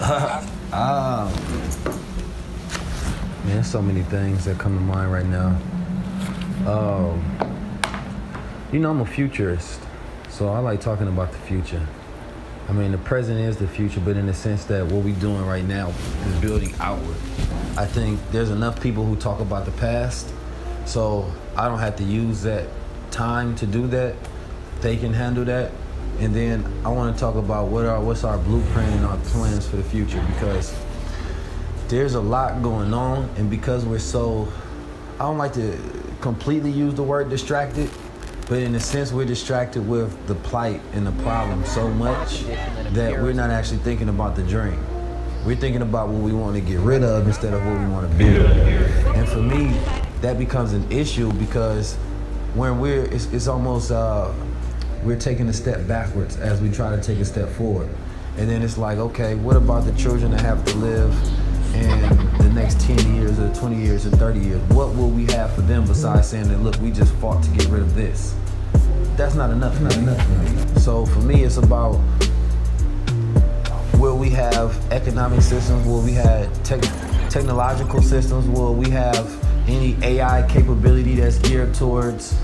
Man, there's so many things that come to mind right now. I'm a futurist, so I like talking about the future. I mean, the present is the future, but in the sense that what we're doing right now is building outward. I think there's enough people who talk about the past, so I don't have to use that time to do that. They can handle that. And then I want to talk about what's our blueprint and our plans for the future, because there's a lot going on, and because I don't like to completely use the word distracted, but in a sense we're distracted with the plight and the problem so much that we're not actually thinking about the dream. We're thinking about what we want to get rid of instead of what we want to build. And for me, that becomes an issue because when it's almost we're taking a step backwards as we try to take a step forward. And then it's like, okay, what about the children that have to live in the next 10 years or 20 years or 30 years? What will we have for them besides saying that, look, we just fought to get rid of this? That's not enough. So for me, it's about will we have economic systems? Will we have technological systems? Will we have any AI capability that's geared towards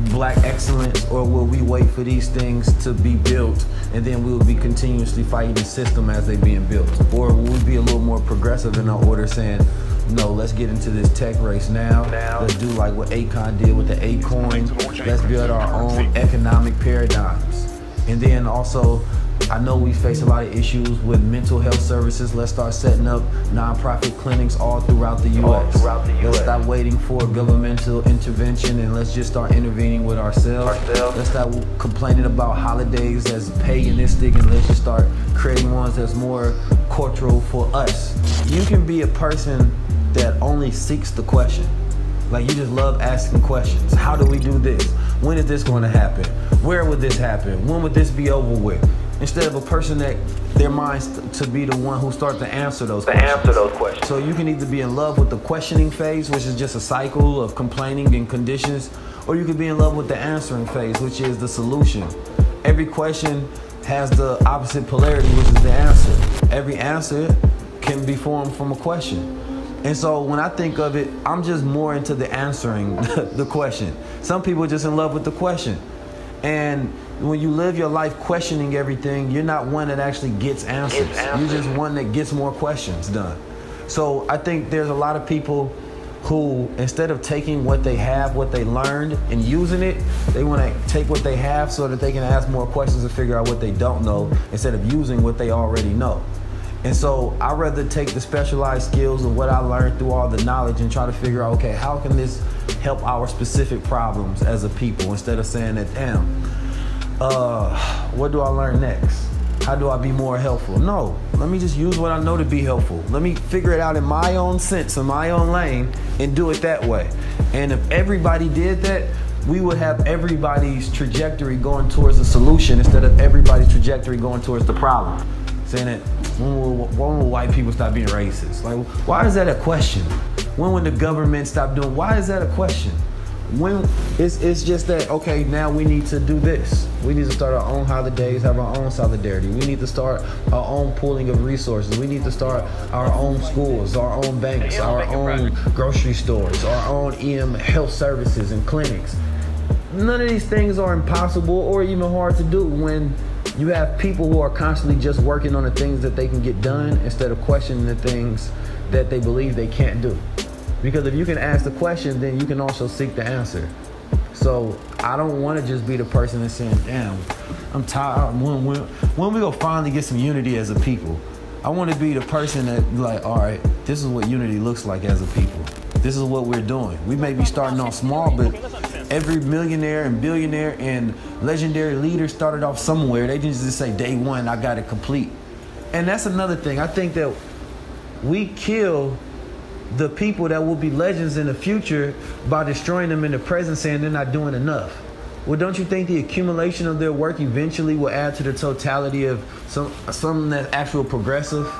black excellence, or will we wait for these things to be built and then we'll be continuously fighting the system as they being built? Or will we be a little more progressive in our order, saying, no, let's get into this tech race now. Let's do like what Akon did with the A-coin. Let's build our own economic paradigms. And then also, I know we face a lot of issues with mental health services. Let's start setting up nonprofit clinics all throughout the U.S. Let's stop waiting for governmental intervention and let's just start intervening with ourselves. Let's stop complaining about holidays as paganistic and let's just start creating ones that's more cultural for us. You can be a person that only seeks the question. Like, you just love asking questions. How do we do this? When is this going to happen? Where would this happen? When would this be over with? Instead of a person that their minds to be the one who starts to answer those questions. So you can either be in love with the questioning phase, which is just a cycle of complaining and conditions, or you could be in love with the answering phase, which is the solution. Every question has the opposite polarity, which is the answer. Every answer can be formed from a question. And so when I think of it, I'm just more into the answering the question. Some people are just in love with the question. And when you live your life questioning everything, you're not one that actually gets answers. You're just one that gets more questions done. So I think there's a lot of people who, instead of taking what they have, what they learned, and using it, they want to take what they have so that they can ask more questions and figure out what they don't know instead of using what they already know. And so I'd rather take the specialized skills of what I learned through all the knowledge and try to figure out, okay, how can this help our specific problems as a people, instead of saying that, damn, what do I learn next? How do I be more helpful? No, let me just use what I know to be helpful. Let me figure it out in my own sense, in my own lane, and do it that way. And if everybody did that, we would have everybody's trajectory going towards a solution instead of everybody's trajectory going towards the problem. Saying that, when will white people stop being racist? Like, why is that a question? When would the government stop doing? Why is that a question? When it's just that, okay, now we need to do this. We need to start our own holidays, have our own solidarity. We need to start our own pooling of resources. We need to start our own schools, our own banks, our own grocery stores, our own EM health services and clinics. None of these things are impossible or even hard to do when you have people who are constantly just working on the things that they can get done instead of questioning the things that they believe they can't do. Because if you can ask the question, then you can also seek the answer. So I don't want to just be the person that's saying, damn, I'm tired. When we gonna finally get some unity as a people? I want to be the person that, like, all right, this is what unity looks like as a people. This is what we're doing. We may be starting off small, but every millionaire and billionaire and legendary leader started off somewhere. They didn't just say, day one, I got it complete. And that's another thing. I think that we kill the people that will be legends in the future by destroying them in the present, saying they're not doing enough. Well, don't you think the accumulation of their work eventually will add to the totality of something that's actual progressive?